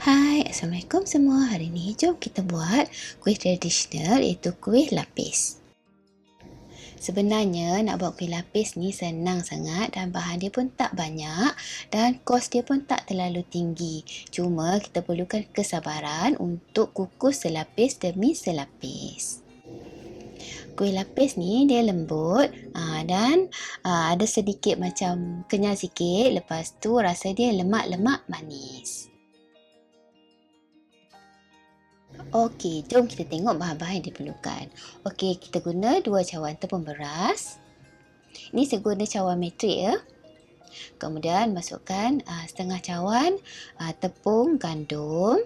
Hai, Assalamualaikum semua. Hari ni jom kita buat kuih tradisional iaitu kuih lapis. Sebenarnya nak buat kuih lapis ni senang sangat dan bahan dia pun tak banyak dan kos dia pun tak terlalu tinggi. Cuma kita perlukan kesabaran untuk kukus selapis demi selapis. Kuih lapis ni dia lembut dan ada sedikit macam kenyal sikit. Lepas tu rasa dia lemak-lemak manis. Okey, jom kita tengok bahan-bahan yang diperlukan. Okey, kita guna 2 cawan tepung beras. Ini saya guna cawan metrik ya. Kemudian masukkan setengah cawan tepung gandum.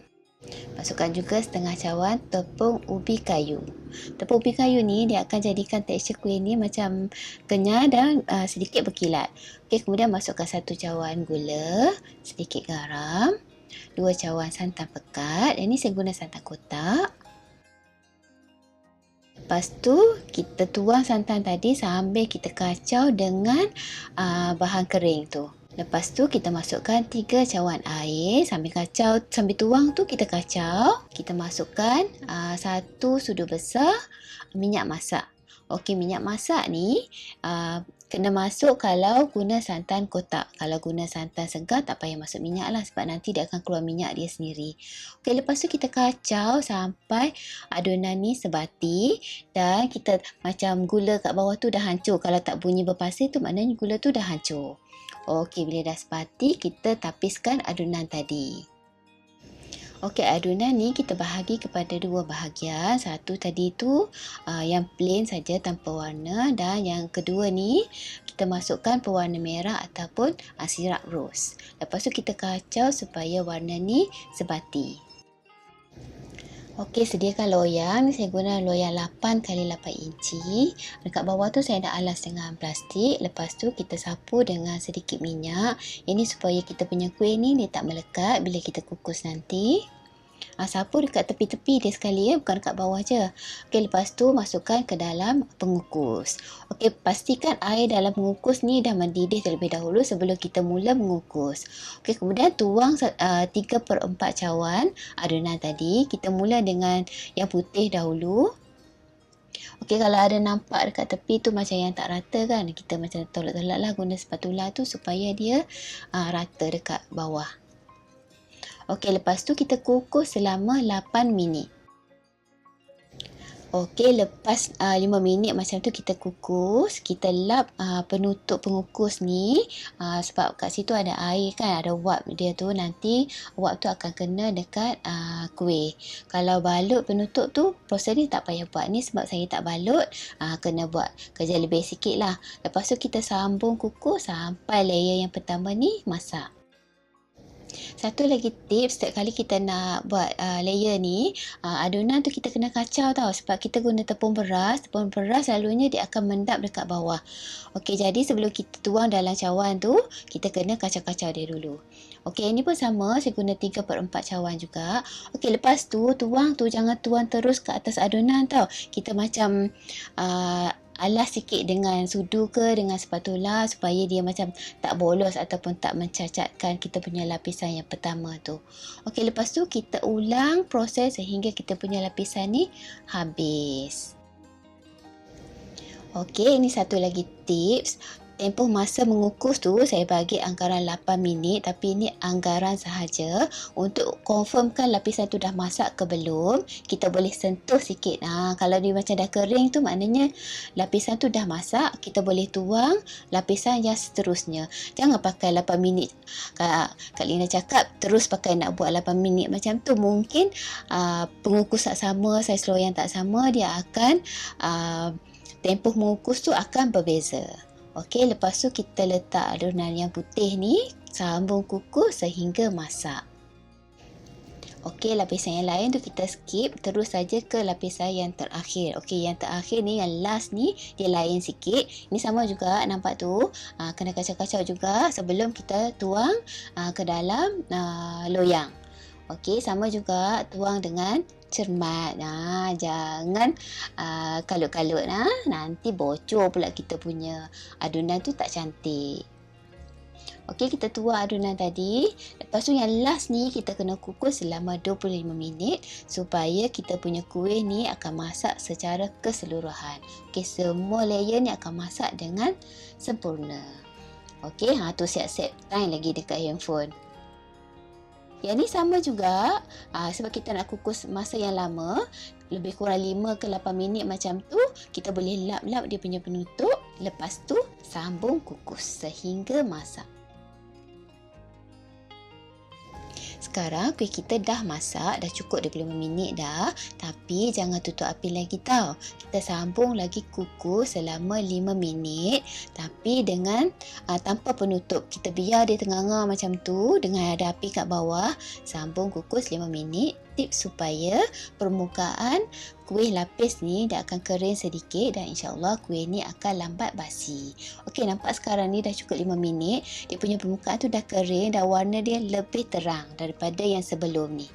Masukkan juga setengah cawan tepung ubi kayu. Tepung ubi kayu ni dia akan jadikan tekstur kuih ni macam kenyal dan sedikit berkilat. Okey, kemudian masukkan 1 cawan gula, sedikit garam, 2 cawan santan pekat. Ini saya guna santan kotak. Lepas tu kita tuang santan tadi sambil kita kacau dengan bahan kering tu. Lepas tu kita masukkan 3 cawan air sambil kacau, sambil tuang tu kita kacau. Kita masukkan 1 sudu besar minyak masak. Okey, minyak masak ni kena masuk kalau guna santan kotak. Kalau guna santan segar tak payah masuk minyak lah sebab nanti dia akan keluar minyak dia sendiri. Okey, lepas tu kita kacau sampai adunan ni sebati dan kita macam gula kat bawah tu dah hancur. Kalau tak bunyi berpasir tu maknanya gula tu dah hancur. Okey, bila dah sebati kita tapiskan adunan tadi. Okey, adunan ni kita bahagi kepada 2 bahagian. Satu tadi tu yang plain saja tanpa warna dan yang kedua ni kita masukkan pewarna merah ataupun sirap ros. Lepas tu kita kacau supaya warna ni sebati. Okey, sediakan loyang. Ni saya guna loyang 8x8 inci. Dekat bawah tu saya dah alas dengan plastik. Lepas tu kita sapu dengan sedikit minyak. Ini supaya kita punya kuih ni dia tak melekat bila kita kukus nanti. Sapu dekat tepi-tepi dia sekali ya, bukan dekat bawah je. Okey, lepas tu masukkan ke dalam pengukus. Okey, pastikan air dalam pengukus ni dah mendidih terlebih dahulu sebelum kita mula mengukus. Okey, kemudian tuang 3/4 cawan adunan tadi. Kita mula dengan yang putih dahulu. Okey, kalau ada nampak dekat tepi tu macam yang tak rata kan, kita macam tolak-tolak lah guna spatula tu supaya dia rata dekat bawah. Okey, lepas tu kita kukus selama 8 minit. Okey, lepas 5 minit macam tu kita kukus, kita lap penutup pengukus ni sebab kat situ ada air kan, ada wap dia tu, nanti wap tu akan kena dekat kuih. Kalau balut penutup tu, proses ni tak payah buat ni sebab saya tak balut, kena buat kerja lebih sikit lah. Lepas tu kita sambung kukus sampai layer yang pertama ni masak. Satu lagi tips, setiap kali kita nak buat layer ni, adunan tu kita kena kacau tau sebab kita guna tepung beras. Tepung beras selalunya dia akan mendap dekat bawah. Okey, jadi sebelum kita tuang dalam cawan tu, kita kena kacau-kacau dia dulu. Okey, ini pun sama, saya guna 3/4 cawan juga. Okey, lepas tu tuang tu jangan tuang terus ke atas adunan tau. Kita macam alas sikit dengan sudu ke dengan spatula supaya dia macam tak bolos ataupun tak mencacatkan kita punya lapisan yang pertama tu. Okey, lepas tu kita ulang proses sehingga kita punya lapisan ni habis. Okey, ini satu lagi tips. Tempoh masa mengukus tu saya bagi anggaran 8 minit tapi ini anggaran sahaja. Untuk confirmkan lapisan tu dah masak ke belum, kita boleh sentuh sikit. Kalau dia macam dah kering tu maknanya lapisan tu dah masak, kita boleh tuang lapisan yang seterusnya. Jangan pakai 8 minit. Kak Lina cakap terus pakai nak buat 8 minit macam tu, mungkin pengukus tak sama, saiz loyang tak sama, dia akan tempoh mengukus tu akan berbeza. Okey, lepas tu kita letak adunan yang putih ni, sambung kukus sehingga masak. Okey, lapisan yang lain tu kita skip, terus saja ke lapisan yang terakhir. Okey, yang terakhir ni, yang last ni, dia lain sikit. Ini sama juga, nampak tu. Kena kacau-kacau juga sebelum kita tuang ke dalam loyang. Okey, sama juga tuang dengan cermat. Jangan kalut-kalut. Nanti bocor pula kita punya adunan tu, tak cantik. Okey, kita tuang adunan tadi. Lepas tu yang last ni kita kena kukus selama 25 minit supaya kita punya kuih ni akan masak secara keseluruhan. Okey, semua layer ni akan masak dengan sempurna. Okey, tu siap-siap time lagi dekat handphone. Yang ni sama juga, sebab kita nak kukus masa yang lama, lebih kurang 5 ke 8 minit macam tu, kita boleh lap-lap dia punya penutup. Lepas tu, sambung kukus sehingga masak. Sekarang kuih kita dah masak, dah cukup 25 minit dah. Tapi jangan tutup api lagi tau. Kita sambung lagi kukus selama 5 minit. Tapi dengan tanpa penutup. Kita biar dia tengah-tengah macam tu dengan ada api kat bawah. Sambung kukus 5 minit. Tips supaya permukaan kuih lapis ni dah akan kering sedikit dan insyaAllah kuih ni akan lambat basi. Okey, nampak sekarang ni dah cukup 5 minit. Dia punya permukaan tu dah kering dan warna dia lebih terang daripada yang sebelum ni.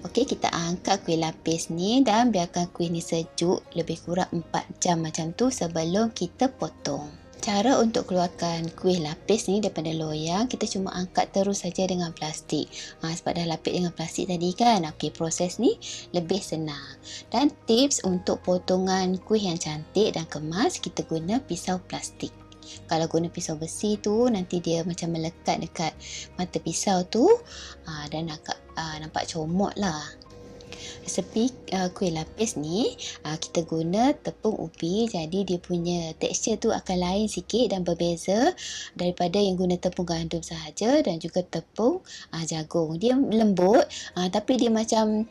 Okey, kita angkat kuih lapis ni dan biarkan kuih ni sejuk lebih kurang 4 jam macam tu sebelum kita potong. Cara untuk keluarkan kuih lapis ni daripada loyang, kita cuma angkat terus saja dengan plastik. Sebab dah lapis dengan plastik tadi kan. Okey, proses ni lebih senang. Dan tips untuk potongan kuih yang cantik dan kemas, kita guna pisau plastik. Kalau guna pisau besi tu, nanti dia macam melekat dekat mata pisau tu dan nampak comot lah. Resepi kuih lapis ni kita guna tepung ubi, jadi dia punya tekstur tu akan lain sikit dan berbeza daripada yang guna tepung gandum sahaja dan juga tepung jagung. Dia lembut tapi dia macam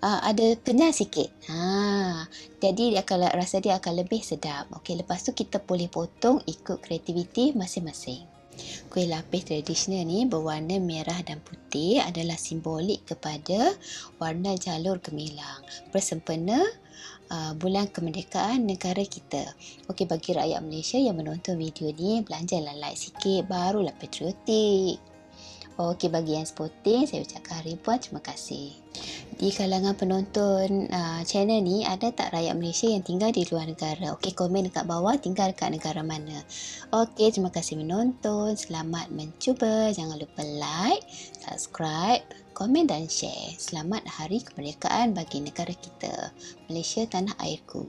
ada kenyal sikit. Jadi rasa dia akan lebih sedap. Okey, lepas tu kita boleh potong ikut kreativiti masing-masing. Kuih lapis tradisional ni berwarna merah dan putih adalah simbolik kepada warna jalur gemilang bersempena bulan kemerdekaan negara kita. Okey, bagi rakyat Malaysia yang menonton video ni, belanjalah like sikit, barulah patriotik. Okey, bagi yang sporting, saya ucapkan ribuan terima kasih. Di kalangan penonton channel ni, ada tak rakyat Malaysia yang tinggal di luar negara? Okey, komen dekat bawah tinggal dekat negara mana. Okey, terima kasih menonton. Selamat mencuba. Jangan lupa like, subscribe, komen dan share. Selamat Hari Kemerdekaan bagi negara kita. Malaysia, tanah airku.